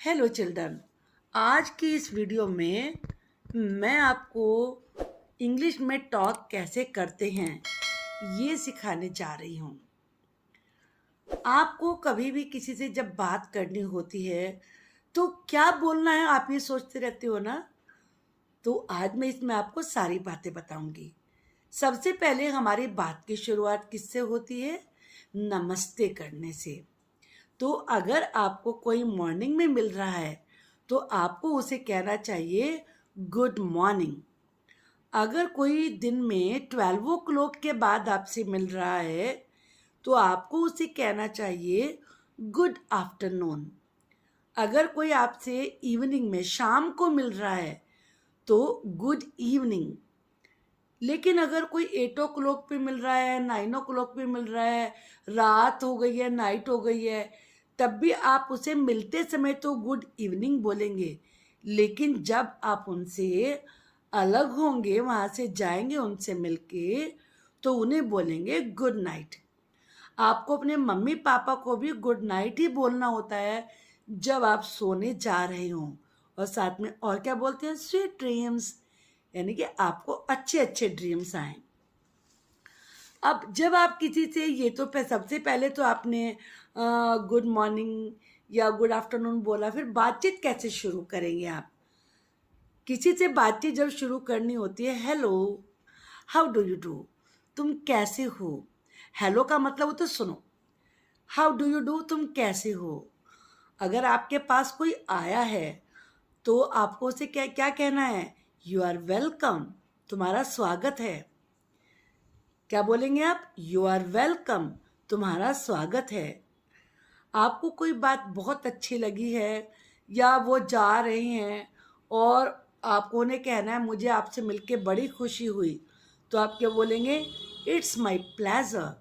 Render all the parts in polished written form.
Hello children. आज की इस वीडियो में मैं आपको इंग्लिश में टॉक कैसे करते हैं ये सिखाने जा रही हूँ। आपको कभी भी किसी से जब बात करनी होती है तो क्या बोलना है आप ये सोचते रहते हो ना। तो आज मैं इसमें आपको सारी बातें बताऊंगी। सबसे पहले हमारी बात की शुरुआत किससे होती है? नमस्ते करने से। तो अगर आपको कोई मॉर्निंग में मिल रहा है तो आपको उसे कहना चाहिए गुड मॉर्निंग। अगर कोई दिन में 12 o'clock के बाद आपसे मिल रहा है तो आपको उसे कहना चाहिए गुड आफ्टरनून। अगर कोई आपसे इवनिंग में शाम को मिल रहा है तो गुड इवनिंग। लेकिन अगर कोई 8 o'clock पे मिल रहा है, 9 o'clock पे मिल रहा है, रात हो गई है, नाइट हो गई है, तब भी आप उसे मिलते समय तो गुड इवनिंग बोलेंगे। लेकिन जब आप उनसे अलग होंगे, वहाँ से जाएंगे उनसे मिलके, तो उन्हें बोलेंगे गुड नाइट। आपको अपने मम्मी पापा को भी गुड नाइट ही बोलना होता है जब आप सोने जा रहे हों। और साथ में और क्या बोलते हैं? स्वीट ड्रीम्स, यानी कि आपको अच्छे अच्छे ड्रीम्स आए। अब जब आप किसी से ये तो सबसे पहले तो आपने गुड मॉर्निंग या गुड आफ्टरनून बोला, फिर बातचीत कैसे शुरू करेंगे आप? किसी से बातचीत जब शुरू करनी होती है, hello, how do you do, तुम कैसे हो। हेलो का मतलब हो तो सुनो, हाउ डू यू डू, तुम कैसे हो। अगर आपके पास कोई आया है तो आपको उसे क्या क्या कहना है? यू आर वेलकम, तुम्हारा स्वागत है। क्या बोलेंगे आप? यू आर वेलकम, तुम्हारा स्वागत है। आपको कोई बात बहुत अच्छी लगी है या वो जा रहे हैं और आपको उन्हें कहना है मुझे आपसे मिलके बड़ी खुशी हुई, तो आप क्या बोलेंगे? It's my pleasure,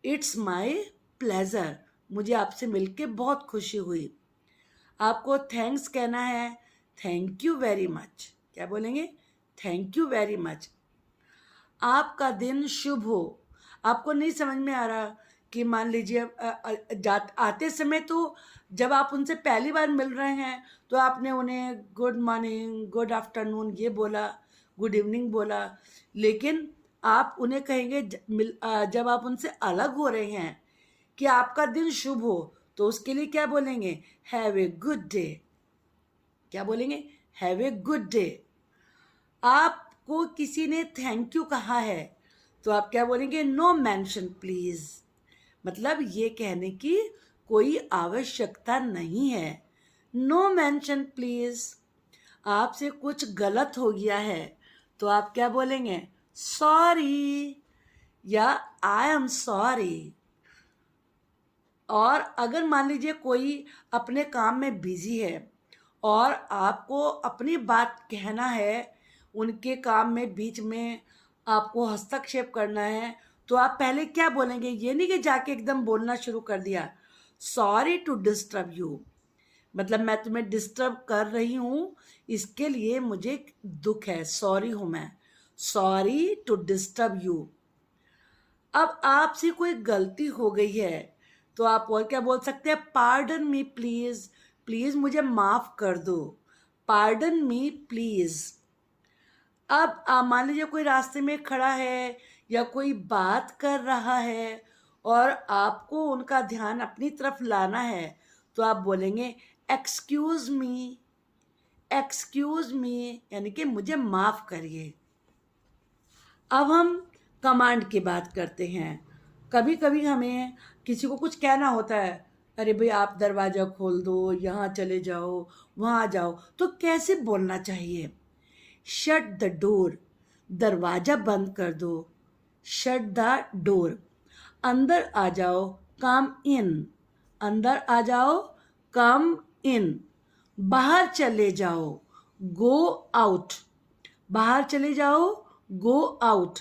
it's my pleasure, मुझे आपसे मिलके बहुत खुशी हुई। आपको थैंक्स कहना है, थैंक यू वेरी मच। क्या बोलेंगे? Thank you very much. आपका दिन शुभ हो। आपको नहीं समझ में आ रहा कि मान लीजिए आते समय तो जब आप उनसे पहली बार मिल रहे हैं तो आपने उन्हें गुड मॉर्निंग, गुड आफ्टरनून ये बोला, गुड इवनिंग बोला। लेकिन आप उन्हें कहेंगे जब आप उनसे अलग हो रहे हैं कि आपका दिन शुभ हो, तो उसके लिए क्या बोलेंगे? Have a good day. क्या बोलेंगे? Have a good day. आपको किसी ने थैंक यू कहा है तो आप क्या बोलेंगे? No mention please. मतलब ये कहने की कोई आवश्यकता नहीं है। No mention please. आपसे कुछ गलत हो गया है तो आप क्या बोलेंगे? सॉरी या आई एम सॉरी। और अगर मान लीजिए कोई अपने काम में बिजी है और आपको अपनी बात कहना है, उनके काम में बीच में आपको हस्तक्षेप करना है, तो आप पहले क्या बोलेंगे? ये नहीं कि जाके एकदम बोलना शुरू कर दिया, सॉरी टू डिस्टर्ब यू, मतलब मैं तुम्हें डिस्टर्ब कर रही हूँ, इसके लिए मुझे दुख है, सॉरी हूँ मैं, सॉरी टू डिस्टर्ब यू। अब आपसे कोई गलती हो गई है तो आप और क्या बोल सकते हैं? पार्डन मी प्लीज, प्लीज मुझे माफ कर दो, पार्डन मी प्लीज। अब मान लीजिए कोई रास्ते में खड़ा है या कोई बात कर रहा है और आपको उनका ध्यान अपनी तरफ लाना है तो आप बोलेंगे एक्सक्यूज मी, एक्सक्यूज मी, यानी कि मुझे माफ करिए। अब हम कमांड की बात करते हैं। कभी कभी हमें किसी को कुछ कहना होता है, अरे भाई आप दरवाज़ा खोल दो, यहाँ चले जाओ, वहाँ जाओ, तो कैसे बोलना चाहिए? शट द डोर, दरवाज़ा बंद कर दो, शट द डोर। अंदर आ जाओ, कम इन, अंदर आ जाओ, कम इन। बाहर चले जाओ, गो आउट, बाहर चले जाओ, गो आउट।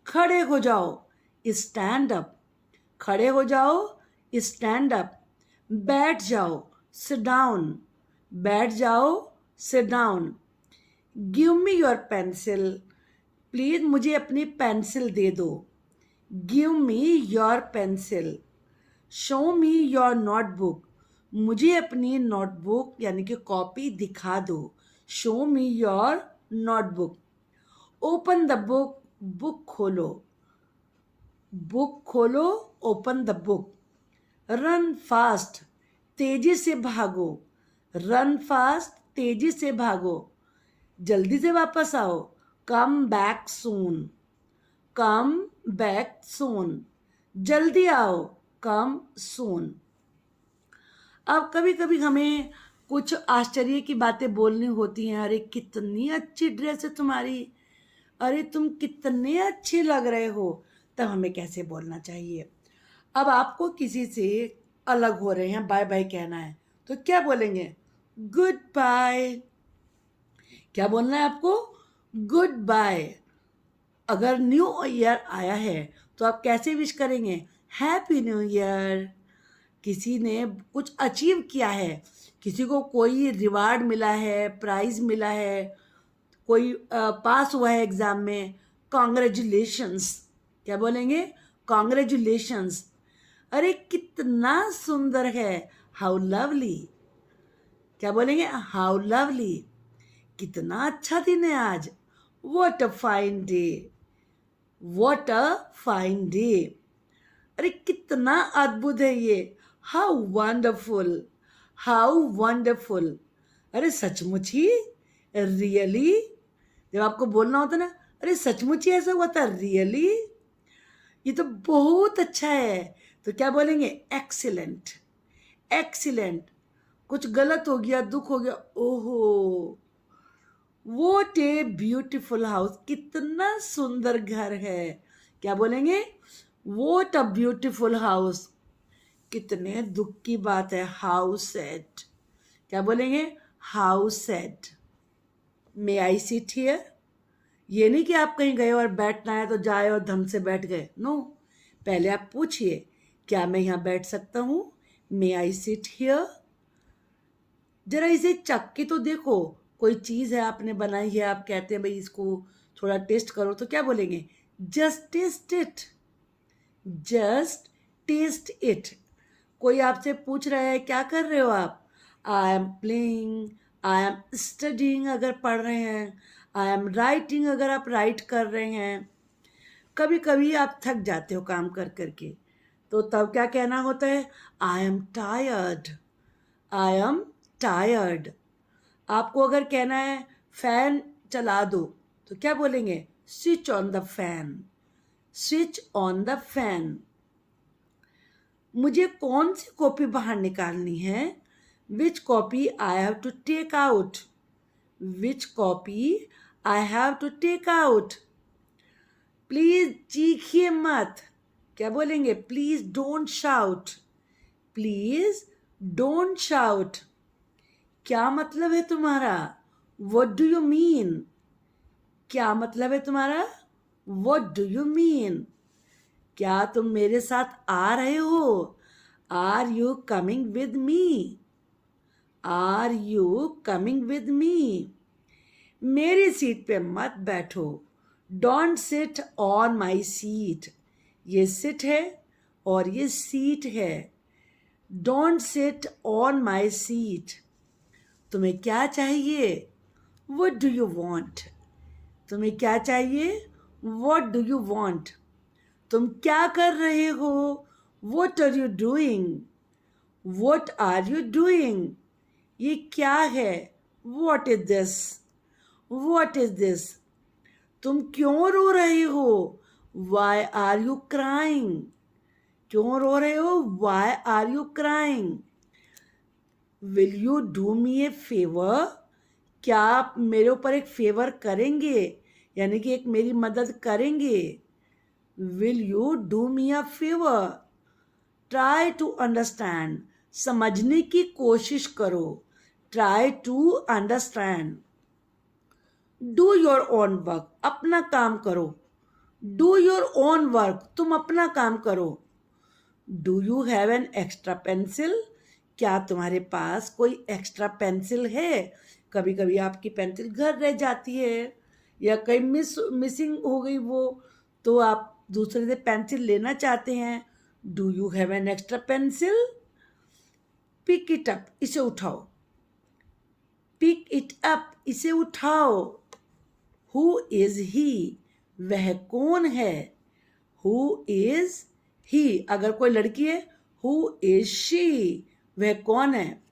खड़े हो जाओ, स्टैंड अप, खड़े हो जाओ, स्टैंड अप। बैठ जाओ, सिट डाउन, बैठ जाओ, sit down. Give me your pencil, please मुझे अपनी पेंसिल दे दो, give me your pencil. Show me your notebook, मुझे अपनी नोटबुक यानी कि कॉपी दिखा दो। Show me your notebook. Open the book, book खोलो। बुक खोलो, open the book. Run fast, तेजी से भागो। रन फास्ट, तेजी से भागो। जल्दी से वापस आओ। Come back soon. Come back soon. जल्दी आओ। कम सून। अब कभी कभी हमें कुछ आश्चर्य की बातें बोलनी होती हैं। अरे कितनी अच्छी ड्रेस है तुम्हारी, अरे तुम कितने अच्छे लग रहे हो। तब हमें कैसे बोलना चाहिए? अब आपको किसी से अलग हो रहे हैं, बाय बाय कहना है, तो क्या बोलेंगे? Good bye. क्या बोलना है आपको? Good bye. अगर न्यू ईयर आया है तो आप कैसे विश करेंगे? Happy new year. किसी ने कुछ अचीव किया है, किसी को कोई रिवार्ड मिला है, प्राइज मिला है, कोई पास हुआ है एग्जाम में, कॉन्ग्रेचुलेशंस। क्या बोलेंगे? कॉन्ग्रेचुलेशंस। अरे कितना सुंदर है, हाउ लवली। क्या बोलेंगे? How lovely. कितना अच्छा दिन है आज, what a fine day. What a fine day. अरे कितना अद्भुत है ये, हाउ वंडरफुल। How wonderful. अरे सचमुच ही, रियली। जब आपको बोलना होता ना, अरे सचमुच ही ऐसा हुआ था, रियली, ये तो बहुत अच्छा है। तो क्या बोलेंगे? एक्सीलेंट। एक्सीलेंट। कुछ गलत हो गया, दुख हो गया, ओहो, वोट ए ब्यूटीफुल हाउस। कितना सुंदर घर है। क्या बोलेंगे? Vote a beautiful house. कितने दुख की बात है, हाउ सैड। क्या बोलेंगे? How sad. May I sit here. ये नहीं कि आप कहीं गए और बैठना है तो जाए और धम से बैठ गए, नो। पहले आप पूछिए, क्या मैं यहाँ बैठ सकता हूँ? मे आई सिट हियर। जरा इसे चख के तो देखो। कोई चीज है आपने बनाई है, आप कहते हैं भाई इसको थोड़ा टेस्ट करो, तो क्या बोलेंगे? Just taste it. Just taste it. कोई आपसे पूछ रहा है क्या कर रहे हो आप? I am playing, I am studying अगर पढ़ रहे हैं, आई एम राइटिंग अगर आप राइट कर रहे हैं। कभी कभी आप थक जाते हो काम कर करके, तो तब क्या कहना होता है? I am tired. I am tired. आपको अगर कहना है फैन चला दो, तो क्या बोलेंगे? Switch on the fan. Switch on the fan. मुझे कौन सी कॉपी बाहर निकालनी है? Which copy I have to take out. Which copy I have to take out. Please चीखिए मत। क्या बोलेंगे? Please don't shout. Please don't shout. क्या मतलब है तुम्हारा? What do you mean. क्या मतलब है तुम्हारा? What do you mean. क्या तुम मेरे साथ आ रहे हो? Are you coming with me. Are you coming with me. मेरी सीट पे मत बैठो। Don't sit on my seat. ये सिट है और ये सीट है। Don't sit on my seat. तुम्हें क्या चाहिए? What do you want. तुम्हें क्या चाहिए? What do you want. तुम क्या कर रहे हो? What are you doing. What are you doing. ये क्या है? What is this. What is this. तुम क्यों रो रहे हो? Why are you crying. क्यों रो रहे हो? Why are you crying. Will you do me a favour. क्या आप मेरे ऊपर एक फेवर करेंगे, यानी कि एक मेरी मदद करेंगे? Will you do me a favour. Try to understand. समझने की कोशिश करो। Try to understand. Do your own work. अपना काम करो। Do your own work. तुम अपना काम करो। Do you have an extra pencil. क्या तुम्हारे पास कोई एक्स्ट्रा पेंसिल है? कभी कभी आपकी पेंसिल घर रह जाती है या कहीं मिसिंग हो गई वो, तो आप दूसरे से पेंसिल लेना चाहते हैं। Do you have an extra pencil. Pick it up, इसे उठाओ। पिक इट अप, इसे उठाओ। हु इज ही, वह कौन है। हु इज ही, अगर कोई लड़की है, हु इज शी, वह कौन है।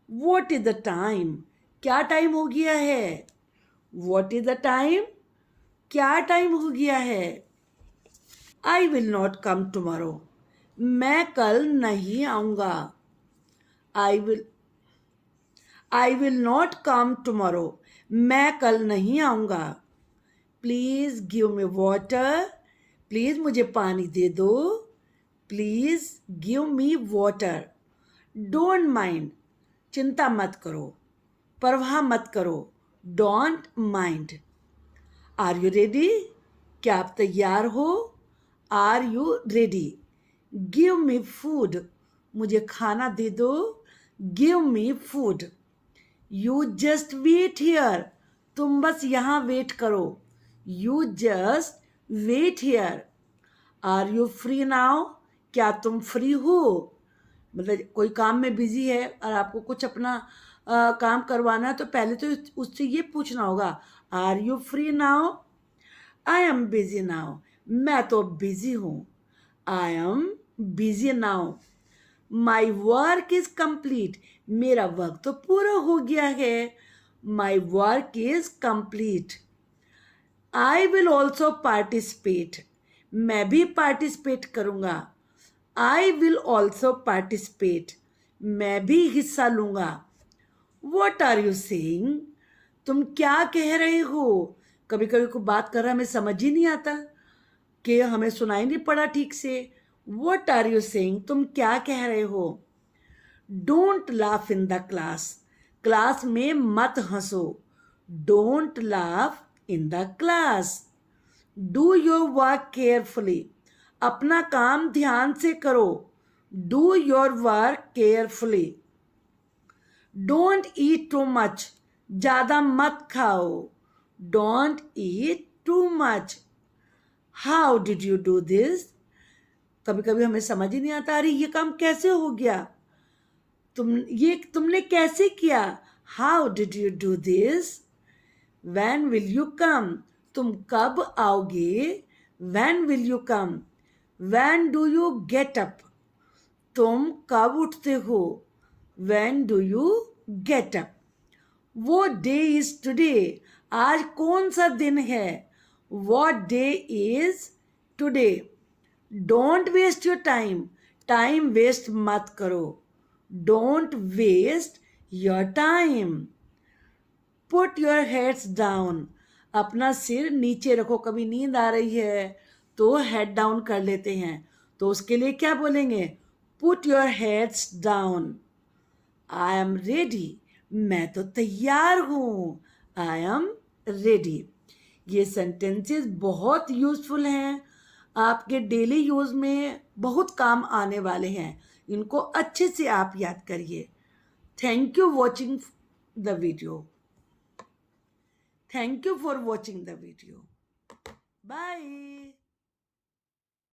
वॉट इज द टाइम, क्या टाइम हो गया है। वॉट इज द टाइम, क्या टाइम हो गया है। I will not come tomorrow, मैं कल नहीं आऊंगा। I will I will not come tomorrow, मैं कल नहीं आऊंगा। Please give me water, please मुझे पानी दे दो। Please give me water. Don't mind, चिंता मत करो, परवाह मत करो। Don't mind. Are you ready, क्या आप तैयार हो। Are you ready. Give me food, मुझे खाना दे दो। Give me food. You just wait here, तुम बस यहां वेट करो। You just wait here. Are you free now, क्या तुम फ्री हो। मतलब कोई काम में बिजी है और आपको कुछ अपना काम करवाना है, तो पहले तो उससे ये पूछना होगा, are you free now. I am busy now, मैं तो बिजी हूं। I am busy now. My work is complete, मेरा वर्क तो पूरा हो गया है। My work is complete. I will also participate, मैं भी पार्टिसिपेट करूंगा। आई विल ऑल्सो पार्टिसिपेट, मैं भी हिस्सा लूंगा। वॉट आर यू सेइंग, तुम क्या कह रहे हो। कभी कभी कोई बात कर रहा है, हमें समझ ही नहीं आता कि हमें सुनाई नहीं पड़ा ठीक से। वॉट आर यू सेइंग, तुम क्या कह रहे हो। Don't laugh in the class, class में मत हंसो। Don't laugh in the class. Do your work carefully, अपना काम ध्यान से करो। Do your work carefully. Don't eat too much, ज्यादा मत खाओ। Don't eat too much. How did you do this, कभी कभी हमें समझ ही नहीं आता, अरे ये काम कैसे हो गया, तुमने कैसे किया। How did you do this. When will you come, तुम कब आओगे। When will you come. When do you get up, तुम कब उठते हो। When do you get up. What day is today, आज कौन सा दिन है। What day is today. Don't waste your time, time waste मत करो। Don't waste your time. Put your heads down, अपना सिर नीचे रखो। कभी नींद आ रही है तो हेड डाउन कर लेते हैं, तो उसके लिए क्या बोलेंगे, put your heads down. I am ready, मैं तो तैयार हूं। I am ready. ये सेंटेंसेस बहुत यूजफुल हैं, आपके डेली यूज में बहुत काम आने वाले हैं। इनको अच्छे से आप याद करिए। Thank you watching the video. Thank you for watching the video. Bye.